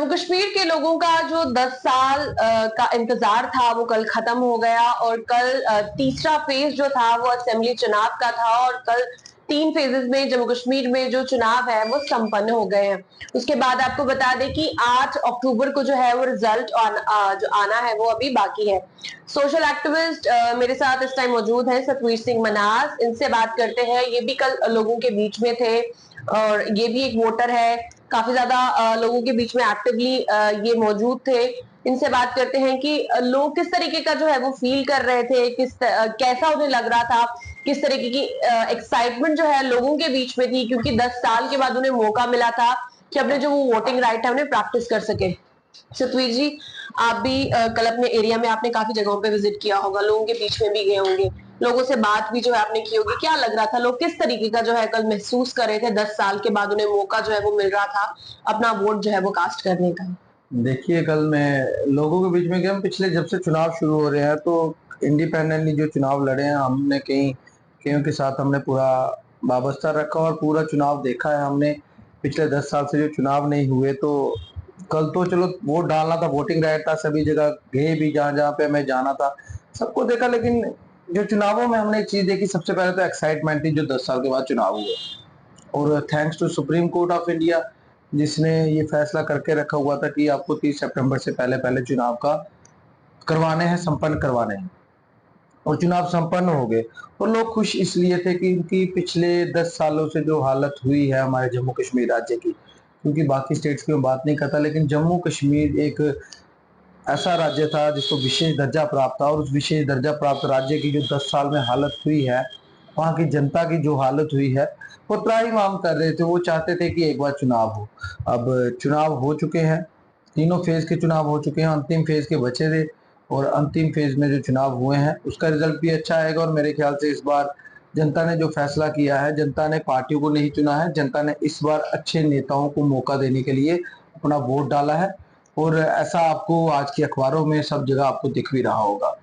जम्मू कश्मीर के लोगों का जो 10 साल का इंतजार था वो कल खत्म हो गया और कल तीसरा फेज जो था वो असेंबली चुनाव का था और कल 3 फेजेस में जम्मू कश्मीर में जो चुनाव है वो संपन्न हो गए हैं। उसके बाद आपको बता दें कि 8 अक्टूबर को जो है वो रिजल्ट जो आना है वो अभी बाकी है। सोशल एक्टिविस्ट मेरे साथ इस टाइम मौजूद है सतवीर सिंह मनास, इनसे बात करते हैं। ये भी कल लोगों के बीच में थे और ये भी एक वोटर है, काफी ज्यादा लोगों के बीच में एक्टिवली ये मौजूद थे। इनसे बात करते हैं कि लोग किस तरीके का जो है वो फील कर रहे थे, कैसा उन्हें लग रहा था, किस तरीके की एक्साइटमेंट जो है लोगों के बीच में थी, क्योंकि 10 साल के बाद उन्हें मौका मिला था कि अपने जो वो वोटिंग राइट है उन्हें प्रैक्टिस कर सके। सतवीर जी, आप भी कल अपने एरिया में आपने काफी जगहों पे विजिट किया होगा, लोगों के बीच में भी गए होंगे, लोगों से बात भी जो है आपने की होगी। क्या लग रहा था, लोग किस तरीके का जो है कल महसूस कर रहे थे? 10 साल के बाद उन्हें मौका जो है वो मिल रहा था अपना वोट जो है वो कास्ट करने का। देखिए, कल मैं लोगों के बीच में गया। हम पिछले जब से चुनाव शुरू हो रहे हैं तो इंडिपेंडेंटली जो चुनाव लड़े हैं, हमने कईयों के साथ हमने पूरा वाबस्ता रखा और पूरा चुनाव देखा है हमने। पिछले 10 साल से जो चुनाव नहीं हुए, तो कल तो चलो वोट डालना था, वोटिंग राइट था, सभी जगह गए भी, जहाँ जहाँ पे हमें जाना था सबको देखा। लेकिन जो चुनावों में हमने एक चीज देखी, सबसे पहले तो एक्साइटमेंट थी जो 10 साल के बाद चुनाव हुए। और thanks to Supreme Court of India, जिसने ये फैसला करके रखा हुआ था कि आपको 30 सितंबर से पहले पहले चुनाव का करवाने हैं, संपन्न करवाने हैं। और चुनाव संपन्न हो गए और लोग खुश इसलिए थे कि इनकी पिछले 10 सालों से जो हालत हुई है हमारे जम्मू कश्मीर राज्य की, क्योंकि बाकी स्टेट्स की मैं बात नहीं करता, लेकिन जम्मू कश्मीर एक ऐसा राज्य था जिसको विशेष दर्जा प्राप्त था। और उस विशेष दर्जा प्राप्त राज्य की जो 10 साल में हालत हुई है, वहाँ की जनता की जो हालत हुई है, वो त्राहिमाम कर रहे थे। वो चाहते थे कि एक बार चुनाव हो। अब चुनाव हो चुके हैं, तीनों फेज के चुनाव हो चुके हैं, अंतिम फेज के बचे थे। और अंतिम फेज में जो चुनाव हुए हैं उसका रिजल्ट भी अच्छा आएगा। और मेरे ख्याल से इस बार जनता ने जो फैसला किया है, जनता ने पार्टियों को नहीं चुना है, जनता ने इस बार अच्छे नेताओं को मौका देने के लिए अपना वोट डाला है। और ऐसा आपको आज के अखबारों में सब जगह आपको दिख भी रहा होगा।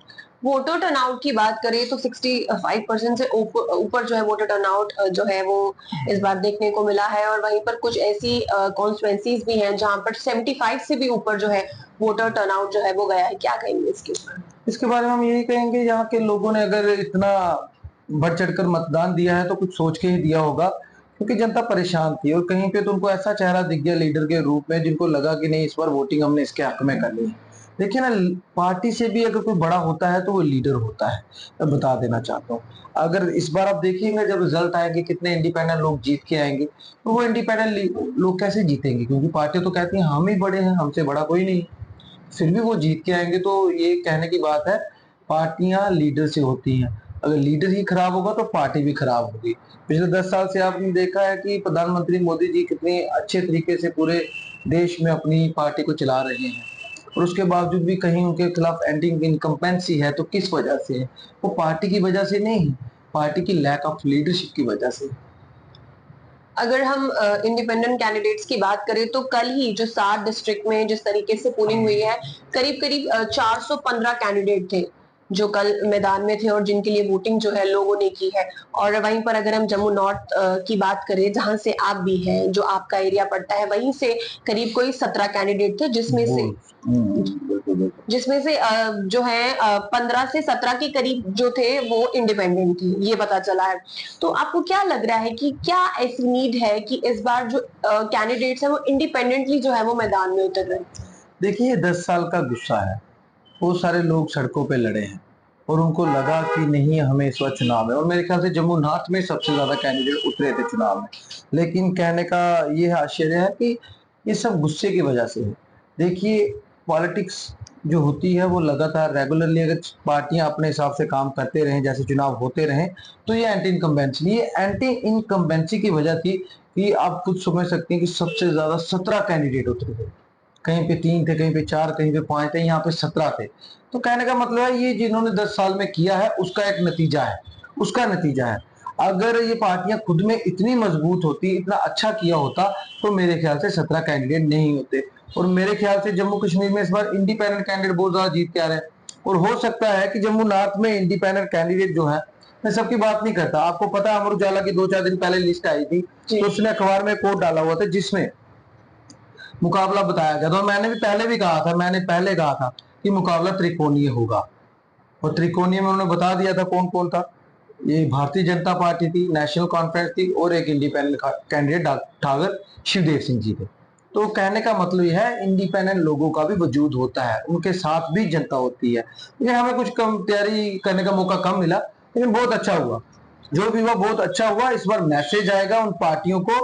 वोटर टर्नआउट की बात करें तो 65% से ऊपर जो है वोटर टर्नआउट जो है वो इस बार देखने को मिला है। और वहीं पर कुछ ऐसी कॉन्स्टिट्यूएंसीज भी हैं जहां पर 75 से भी ऊपर जो है वोटर टर्नआउट जो है वो गया है। क्या कहेंगे इसके ऊपर? इसके बारे में हम यही कहेंगे, यहाँ के लोगों ने अगर इतना बढ़ चढ़कर मतदान दिया है तो कुछ सोच के ही दिया होगा, क्योंकि जनता परेशान थी। और कहीं पे तो उनको ऐसा चेहरा दिख गया लीडर के रूप में, जिनको लगा कि नहीं, इस बार वोटिंग हमने इसके हक में करनी है। देखिए ना, पार्टी से भी अगर कोई बड़ा होता है तो वो लीडर होता है। मैं बता देना चाहता हूँ, अगर इस बार आप देखिएगा जब रिजल्ट आएंगे कितने इंडिपेंडेंट लोग जीत के आएंगे, तो वो इंडिपेंडेंट लोग कैसे जीतेंगे? क्योंकि पार्टी तो कहती है हम ही बड़े हैं, हमसे बड़ा कोई नहीं। फिर भी वो जीत के आएंगे। तो ये कहने की बात है, पार्टियां लीडर से होती हैं। अगर लीडर ही खराब होगा तो पार्टी भी खराब होगी। पिछले 10 साल से आपने देखा है कि प्रधानमंत्री मोदी जी कितने अच्छे तरीके से पूरे देश में अपनी पार्टी को चला रहे हैं, और उसके बावजूद भी कहीं उनके खिलाफ एंटी इनकम्पेंसी है। तो किस वजह से है? वो पार्टी की वजह से नहीं, पार्टी की लैक ऑफ लीडरशिप की वजह से। अगर हम इंडिपेंडेंट कैंडिडेट्स की बात करें तो कल ही जो 7 डिस्ट्रिक्ट में जिस तरीके से पोलिंग हुई है, करीब करीब 415 कैंडिडेट थे जो कल मैदान में थे और जिनके लिए वोटिंग जो है लोगों ने की है। और वहीं पर अगर हम जम्मू नॉर्थ की बात करें, जहां से आप भी हैं, जो आपका एरिया पड़ता है, वहीं से करीब कोई 17 कैंडिडेट थे, जिसमें से जो है 15 से 17 के करीब जो थे वो इंडिपेंडेंट थी, ये पता चला है। तो आपको क्या लग रहा है कि क्या ऐसी नीड है कि इस बार जो कैंडिडेट्स है वो इंडिपेंडेंटली जो है वो मैदान में उतर रहे हैं? देखिए, 10 साल का गुस्सा है। बहुत सारे लोग सड़कों पे लड़े हैं और उनको लगा कि नहीं, हमें इस बार चुनाव है। और मेरे ख्याल से जम्मू नॉर्थ में सबसे ज्यादा कैंडिडेट उतरे थे चुनाव में। लेकिन कहने का ये आश्चर्य है कि ये सब गुस्से की वजह से है। देखिए, पॉलिटिक्स जो होती है वो लगातार रेगुलरली अगर पार्टियां अपने हिसाब से काम करते रहें, जैसे चुनाव होते रहें, तो ये एंटी इनकम्बेंसी की वजह थी कि आप खुद समझ सकते हैं कि सबसे ज्यादा 17 कैंडिडेट उतरे थे। कहीं पे 3 थे, कहीं पे 4, कहीं पे 5 थे, यहाँ पे 17 थे। तो कहने का मतलब है, ये जिन्होंने 10 साल में किया है उसका एक नतीजा है, उसका नतीजा है। अगर ये पार्टियां खुद में इतनी मजबूत होती, इतना अच्छा किया होता, तो मेरे ख्याल से 17 कैंडिडेट नहीं होते। और मेरे ख्याल से जम्मू कश्मीर में इस बार इंडिपेंडेंट कैंडिडेट बहुत ज्यादा जीत के आ रहे हैं। और हो सकता है कि जम्मू नॉर्थ में इंडिपेंडेंट कैंडिडेट जो है, मैं सबकी बात नहीं करता, आपको पता है अमर उजाला की 2-4 दिन पहले लिस्ट आई थी, तो उसने अखबार में कोट डाला हुआ था जिसमें मुकाबला बताया गया था। और मैंने पहले कहा था कि मुकाबला त्रिकोणीय होगा, और त्रिकोणीय में उन्होंने बता दिया था कौन कौन था। ये भारतीय जनता पार्टी थी, नेशनल कॉन्फ्रेंस थी, और एक इंडिपेंडेंट कैंडिडेट ठाकर शिवदेव सिंह जी थे। तो कहने का मतलब यह है, इंडिपेंडेंट लोगों का भी वजूद होता है, उनके साथ भी जनता होती है। ये हमें कुछ कम तैयारी करने का मौका कम मिला, लेकिन बहुत अच्छा हुआ, जो भी हुआ बहुत अच्छा हुआ। इस बार मैसेज आएगा उन पार्टियों को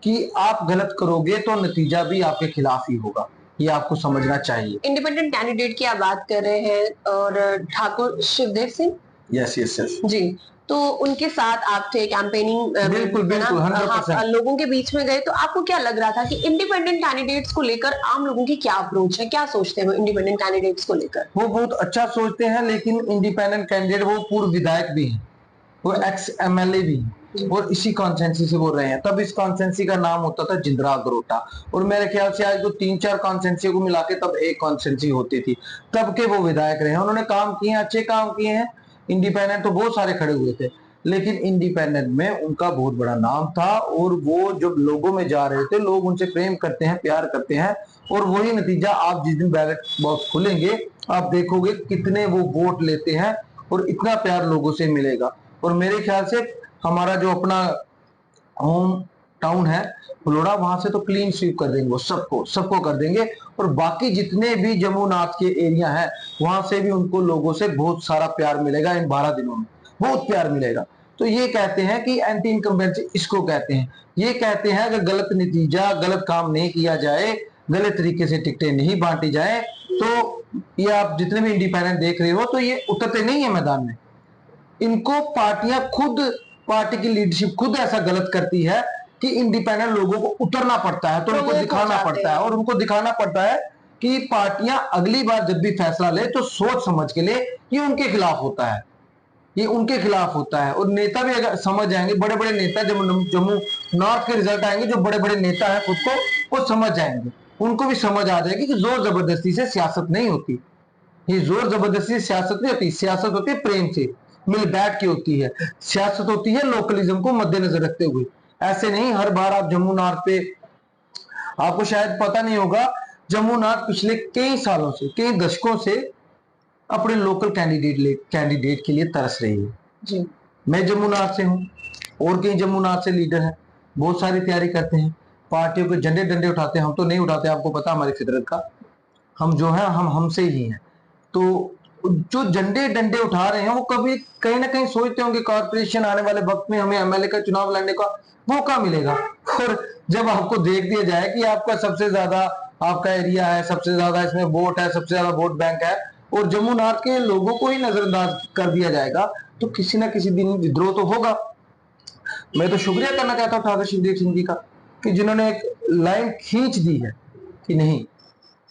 कि आप गलत करोगे तो नतीजा भी आपके खिलाफ ही होगा, ये आपको समझना चाहिए। इंडिपेंडेंट कैंडिडेट की आप बात कर रहे हैं और Thakur Shivdev Singh, yes yes yes ji, तो उनके साथ आप थे कैंपेनिंग, बिल्कुल बिल्कुल 100%। लोगों के बीच में गए, तो आपको क्या लग रहा था कि इंडिपेंडेंट कैंडिडेट्स को लेकर आम लोगों की क्या अप्रोच है, क्या सोचते हैं वो इंडिपेंडेंट कैंडिडेट्स को लेकर? वो बहुत अच्छा सोचते हैं, लेकिन इंडिपेंडेंट कैंडिडेट वो पूर्व विधायक भी हैं, वो एक्स एमएलए भी हैं, और इसी कॉन्स्टिट्यूंसी से बोल रहे हैं। तब इस कॉन्स्टिट्यूंसी का नाम होता था जिंद्रा अगरोटा, और मेरे ख्याल से आज तो 3-4 कॉन्स्टिट्यूंसी को मिला के तब एक कॉन्स्टिट्यूंसी होती थी। तब के वो विधायक रहे हैं, उन्होंने काम किए, अच्छे काम किए हैं। इंडिपेंडेंट तो बहुत सारे खड़े हुए थे, लेकिन इंडिपेंडेंट में उनका बहुत बड़ा नाम था, और वो जब लोगों में जा रहे थे, लोग उनसे प्रेम करते हैं, प्यार करते हैं, और वही नतीजा आप जिस दिन बैलेट बॉक्स खुलेंगे आप देखोगे कितने वो वोट लेते हैं, और इतना प्यार लोगों से मिलेगा। और मेरे ख्याल से हमारा जो अपना होम टाउन है फलोड़ा, वहां से तो क्लीन स्वीप कर देंगे, वो सबको कर देंगे। और बाकी जितने भी जमुनाथ के एरिया है वहां से भी उनको लोगों से बहुत सारा प्यार मिलेगा, इन 12 दिनों में बहुत प्यार मिलेगा। तो ये कहते हैं कि एंटी इनकम्बेंसी इसको कहते हैं। ये कहते हैं अगर गलत नतीजा, गलत काम नहीं किया जाए, गलत तरीके से टिकटें नहीं बांटी जाए, तो ये आप जितने भी इंडिपेंडेंट देख रहे हो, तो ये उतरते नहीं है मैदान में। इनको पार्टियां खुद, पार्टी की लीडरशिप खुद ऐसा गलत करती है कि इंडिपेंडेंट लोगों को उतरना पड़ता है, तो उनको दिखाना पड़ता है, और उनको दिखाना पड़ता है कि पार्टियां अगली बार जब भी फैसला ले तो सोच समझ के ले, ये उनके खिलाफ होता है, ये उनके खिलाफ होता है। और नेता भी अगर समझ जाएंगे, बड़े बड़े नेता, जम्मू नॉर्थ के रिजल्ट आएंगे, जो बड़े बड़े नेता है खुद को वो समझ जाएंगे, उनको भी समझ आ जाएगी कि जोर जबरदस्ती से सियासत नहीं होती। ये जोर जबरदस्ती से सियासत नहीं होती, सियासत होती है प्रेम से, मिल बैठ के होती है। सियासत होती है लोकलिज्म को मद्देनजर रखते हुए। ऐसे नहीं हर बार आप जम्मू नॉर्थ पे, आपको शायद पता नहीं होगा, जम्मू नॉर्थ पिछले कई सालों से, कई दशकों से अपने लोकल कैंडिडेट के लिए तरस रही है जी। मैं जम्मू नॉर्थ से हूँ, और कई जम्मू नॉर्थ से लीडर हैं, बहुत सारी तैयारी करते हैं, पार्टियों के झंडे डंडे उठाते हैं। हम तो नहीं उठाते, आपको पता हमारी फितरत का, हम जो है हम हमसे ही हैं। तो जो झंडे डंडे उठा रहे हैं वो कभी कहीं ना कहीं सोचते होंगे कॉर्पोरेशन आने वाले वक्त में हमें एमएलए का चुनाव लड़ने का मौका मिलेगा। और जब आपको देख दिया जाए कि आपका सबसे ज्यादा, आपका एरिया है, सबसे ज्यादा इसमें वोट है, सबसे ज्यादा वोट बैंक है, और जम्मू नॉर्थ के लोगों को ही नजरअंदाज कर दिया जाएगा, तो किसी ना किसी दिन विद्रोह तो होगा। मैं तो शुक्रिया करना चाहता हूँ ठाकुर शिवदेव सिंह जी का, कि जिन्होंने एक लाइन खींच दी है कि नहीं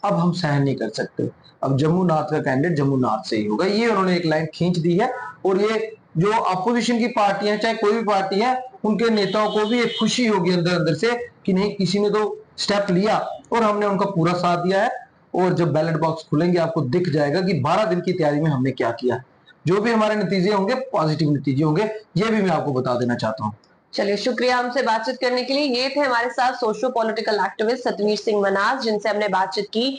अब हम सहन नहीं कर सकते, अब जम्मू नॉर्थ का कैंडिडेट जम्मू नॉर्थ से ही होगा। ये उन्होंने एक लाइन खींच दी है, और ये जो अपोजिशन की पार्टियां, चाहे कोई भी पार्टी है, उनके नेताओं को भी एक खुशी होगी अंदर अंदर से कि नहीं किसी ने तो स्टेप लिया, और हमने उनका पूरा साथ दिया है। और जब बैलेट बॉक्स खुलेंगे आपको दिख जाएगा कि 12 दिन की तैयारी में हमने क्या किया है। जो भी हमारे नतीजे होंगे पॉजिटिव नतीजे होंगे, ये भी मैं आपको बता देना चाहता हूँ। चलिए, शुक्रिया हमसे बातचीत करने के लिए। ये थे हमारे साथ socio political activist Satveer Singh Manas, जिनसे हमने बातचीत की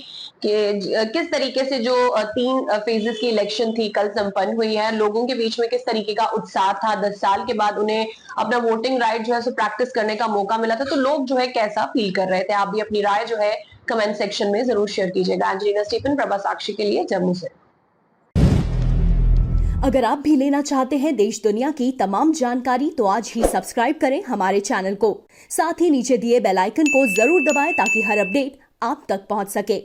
कि किस तरीके से जो 3 फेजेस की इलेक्शन थी कल संपन्न हुई है, लोगों के बीच में किस तरीके का उत्साह था। 10 साल के बाद उन्हें अपना वोटिंग राइट जो है सो प्रैक्टिस करने का मौका मिला था, तो लोग जो है कैसा फील कर रहे थे। आप भी अपनी राय जो है कमेंट सेक्शन में जरूर शेयर कीजिएगा। एंजेलिना स्टीफन, प्रभा साक्षी के लिए जम्मू से। अगर आप भी लेना चाहते हैं देश दुनिया की तमाम जानकारी, तो आज ही सब्सक्राइब करें हमारे चैनल को। साथ ही नीचे दिए बेल आइकन को जरूर दबाएं ताकि हर अपडेट आप तक पहुंच सके।